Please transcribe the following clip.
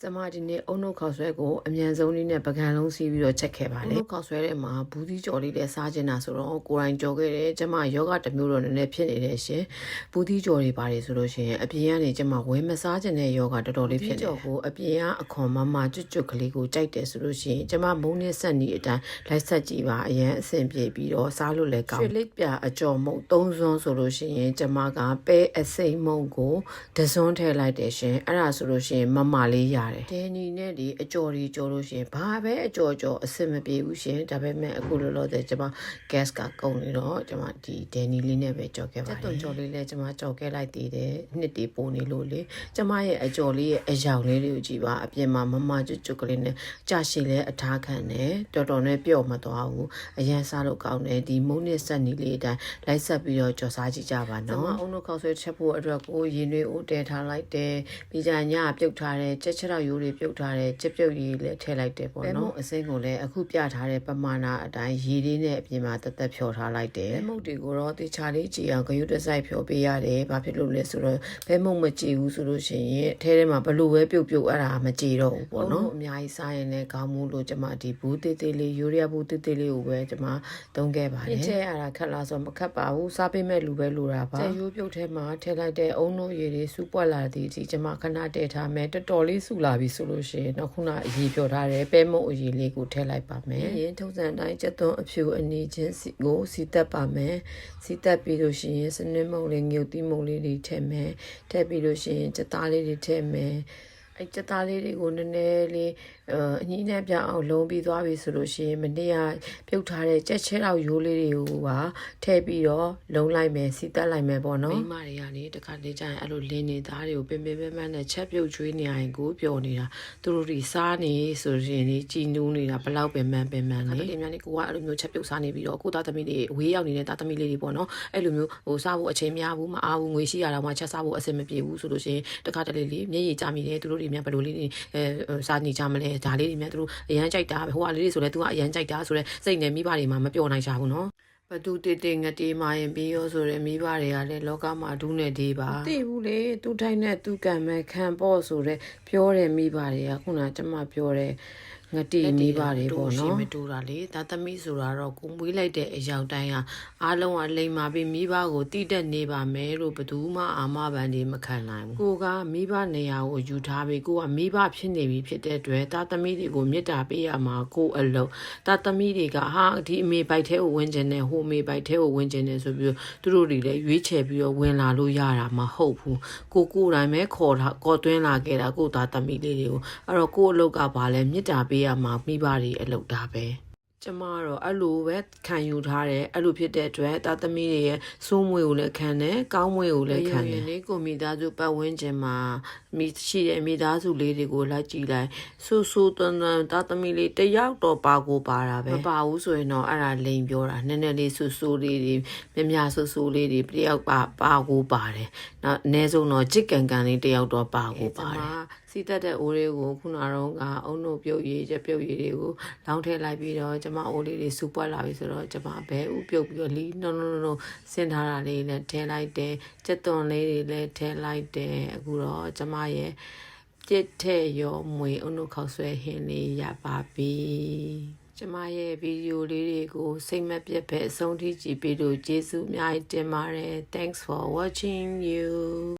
ကျမဒီနေ့အုံနှုတ်ခေါက်ဆွဲကိုအမြန်ဆုံးလေးနဲ့ပကံလုံးစီးပြီးတော့ချက်ခဲ့ပါလေ။အုံနှုတ်ခေါက်ဆွဲထဲမှာဘူးသီးကြော်လေးလည်းစားချင်တာဆိုတော့ကိုယ်တိုင်ကြော်ခဲ့တယ်။ကျမယောဂတစ်မျိုးတော့နည်းနည်းဖြစ်နေတယ်ရှင်။ဘူးသီးကြော်တွေပါတယ်ဆိုလို့ရှိရင်အပြင်ကနေကျမဝယ်မစားချင်တဲ့ယောဂတော်တော်လေးဖြစ်နေတယ်။ကိုအပြင်ကအခွန်မကျွတ်ကလေးကိုကြိုက်တယ်ဆိုလို့ရှိရင်ကျမမုန်းနဲ့ဆက်နီအတိုင်းလိုက်ဆက်ကြည့်ပါအရင်အဆင်ပြေပြီးတော့စားလို့လည်းကောင်း။ရွှေလိပ်ပြအကြော်မုံ3စွန်းဆိုလို့ရှိရင်ကျမကပဲအစိမ့်မုံကို1စွန်းထည့်လိုက်တယ်ရှင်။အဲ့ဒါဆိုလို့ရှိရင်မလေးရတယ်။ဒဲနီနဲ့ဒီအကြော်ကြီးကြော်လို့ရှင်ဘာပဲအကြော်အဆင်မပြေဘူးရှင်ဒါပေမဲ့အခုလောလောဆယ်ကျွန်မ gas ကကုန်နေတော့ကျွန်မဒီဒဲနီလေးနဲ့ပဲကြော်ခဲ့ပါတယ်တက်တုံကြော်လေးလည်းကျွန်မကြော်ခဲ့လိုက်သေးတယ်နှစ်တီပိုနေလို့လေကျွန်မရဲ့အကြော်လေးရဲ့အယောင်လေးတွေကိုကြည့်ပါအပြင်မှာကျွတ်ကလေးနဲ့ကြာရှည်လဲအထားခံတယ်တော်တော်နဲ့ပျော့မသွားဘူးအရန်စားလို့ကောင်းတယ်ဒီမုန်းနစ်ဆက်နီလေးအတိုင်းလိုက်ဆက်ပြီးတော့ကြော်စားကြည့်ကြပါနော်ကျွန်မအုံနှုတ်ခေါက်ဆွဲချက်ဖို့အတွက်ကိုရင်းတွေအိုးတဲထားလိုက်တယ်ပြီးကြညပြုတ်ထားတဲ့ချက်ချက်တော့ရိုးတွေပြုတ်ထားတဲ့ချက်ပြုတ်ရည်လည်းထည့်လိုက်တယ်ပေါ့နော်အစိမ်းကိုလည်းအခုပြထားတဲ့ပမာဏအတိုင်းရည်လေးနဲ့အပြင်မှာတက်ဖြော်ထားလိုက်တယ်ဘဲမုတ်တွေကိုတော့တေချာလေးကြည့်အောင်ဂရုတစိုက်ဖြော်ပေးရတယ်ဘာဖြစ်လို့လဲဆိုတော့ဘဲမုတ်မကြည့်ဘူးဆိုလို့ရှိရင်အထဲထဲမှာဘလို့ပဲပြုတ်အဲ့ဒါမကြည့်တော့ဘူးပေါ့နော်အများကြီးစားရင်လည်းကောင်းမှုလို့ကျွန်မဒီဘူးတေးသေးလေးယူရီးယားဘူးတေးသေးလေးကိုပဲကျွန်မသုံးခဲ့ပါတယ်ထည့်ရတာခက်လားဆိုမခက်ပါဘူးစားပေးမဲ့လူပဲလိုတာပါရိုးပြုတ်ထဲမှာထည့်လိုက်တဲ့အုံနို့ရည်တွေစူးပွက်လာသည်ဒီကျွန်မခဏတည့်ထားမယ်တော်တော်လေးစူလာပြီဆိုလို့ရှိရင်နောက်ခုနအရေးပြောထားတဲ့ပဲမုတ်အရေးလေးကိုထည့်လိုက်ပါမယ်ရင်ထုံစံတိုင်းကျက်သွန်းအဖြူအနီချင်းကိုစီတက်ပါမယ်စီတက်ပြီးလို့ရှိရင်စနစ်မုတ်လေးငြုတ်တိမုတ်လေးတွေထည့်မယ်ထည့်ပြီးလို့ရှိရင်ကြက်သားလေးတွေထည့်မယ်အဲ့ကြက်သားလေးတွေကိုနည်းနည်းလေးအညီနဲ့ပြအောင်လုံးပြီးသွားပြီဆိုလို့ရှိရင်မနေ့ကပြုတ်ထားတဲ့ကြက်ချဲတော့ရိုးလေးတွေကိုပါထည့်ပြီးတော့လုံးလိုက်မယ်စီတက်လိုက်မယ်ပေါ့နော်မိမတွေကနေတခါလေကျရင်အဲ့လိုလင်းနေသားတွေကိုပင်ပန်းနဲ့ချက်ပြုတ်ကျွေးနေရင်ကိုပျော်နေတာသူတို့တွေစားနေဆိုရင်ဒီကြည်နူးနေတာဘလောက်ပင်ပန်းလေအဲ့ဒီများနေကိုကအဲ့လိုမျိုးချက်ပြုတ်စားနေပြီးတော့ကိုသားသမီးတွေအဝေးရောက်နေတဲ့သားသမီးလေးတွေပေါ့နော်အဲ့လိုမျိုးဟိုစားဖို့အချိန်မရဘူးမအားဘူးငွေရှိရတော့မှချက်စားဖို့အဆင်မပြေဘူးဆိုလို့ရှိရင်တခါတလေလေးမျက်ရည်ကျမိတယ်သူတို့တွေများဘယ်လိုလေးတွေစားနေကြမလဲဒါလေးတွေများသူတို့အရန်ကြိုက်တာဟိုကလေးတွေဆိုလဲသူကအရန်ကြိုက်တာဆိုလဲစိတ်နဲ့မိဘတွေမှာမပြောနိုင်ကြဘူးနော်ဘသူတေငတေးမရင်ပြီးရောဆိုရဲမိဘတွေကလည်းလောကမှာဒူးနဲ့ဒီပါသိဘူးလေသူတိုင်းနဲ့သူကံမဲ့ခံပေါ့ဆိုရဲပြောတယ်မိဘတွေကခုနကကျမပြောတယ်ငတိမိဘတွေပေါ့နော်မတူတာလေဒါသမီးဆိုတာတော့ကိုမွေးလိုက်တဲ့အယောက်တိုင်းဟာအားလုံးကလိမ်မာပြီးမိဘကိုတိတက်နေပါမယ်လို့ဘယ်သူမှအာမဘန်တွေမခံနိုင်ဘူးကိုကမိဘနေရာကိုယူထားပြီးကိုကမိဘဖြစ်နေပြီဖြစ်တဲ့အတွက်ဒါသမီးတွေကိုမေတ္တာပေးရမှာကိုအလုံးဒါသမီးတွေကဟာဒီအမေဘိုက်ထဲကိုဝင်ကျင်နေဟိုအမေဘိုက်ထဲကိုဝင်ကျင်နေဆိုပြီးသူတို့တွေလည်းရွေးချယ်ပြီးတော့ဝင်လာလို့ရတာမဟုတ်ဘူးကိုတိုင်းပဲခေါ်သွင်းလာခဲ့တာကိုသားသမီးလေးတွေကိုအဲ့တော့ကိုအလုပ်ကပါလဲမေတ္တာပေးရမှာမိဘတွေအလုပ်တာပဲကျမတော့အဲ့လိုပဲခံယူထားတယ်အဲ့လိုဖြစ်တဲ့အတွက်သားသမီးတွေရဲ့စိုးမွေကိုလည်းခံတယ်ကောင်းမွေကိုလည်းခံတယ်လေကိုမိသားစုပတ်ဝန်းကျင်မှာရှိတဲ့မိသားစုလေးတွေကိုလိုက်ကြည့်လိုက်ဆူသွန်းသားသမီးလေးတယောက်တော့ပါကိုပါတာပဲမပါဘူးဆိုရင်တော့အဲ့ဒါလိန်ပြောတာနည်းနည်းလေးဆူလေးတွေမြဆူလေးတွေတယောက်ပါကိုပါတယ်နောက်အနည်းဆုံးတော့ကြစ်ကန်လေးတယောက်တော့ပါကိုပါတယ်စီတက်တဲ့အိုးလေးကိုခုနကတော့ကအုံနှုတ်ပြုတ်ရည်ချက်ပြုတ်ရည်တွေကိုလောင်းထည့်လိုက်ပြီးတော့ကျမအိုးလေးတွေစူပွက်လာပြီဆိုတော့ကျမဘဲဥပြုတ်ပြီးတော့လီနှုံဆင်းထားတာလေးလည်းထည့်လိုက်တယ်ကြက်သွန်လေးတွေလည်းထည့်လိုက်တယ်အခုတော့ကျမရဲ့ပြစ်ထည့်ရောမွေအုံနှုတ်ခေါက်ဆွဲဟင်းလေးရပါပြီကျမရဲ့ဗီဒီယိုလေးတွေကိုစိတ်မပြတ်ပဲအဆုံးထိကြည့်ပြီးလို့ကျေးဇူးအများကြီးတင်ပါတယ် Thanks for watching you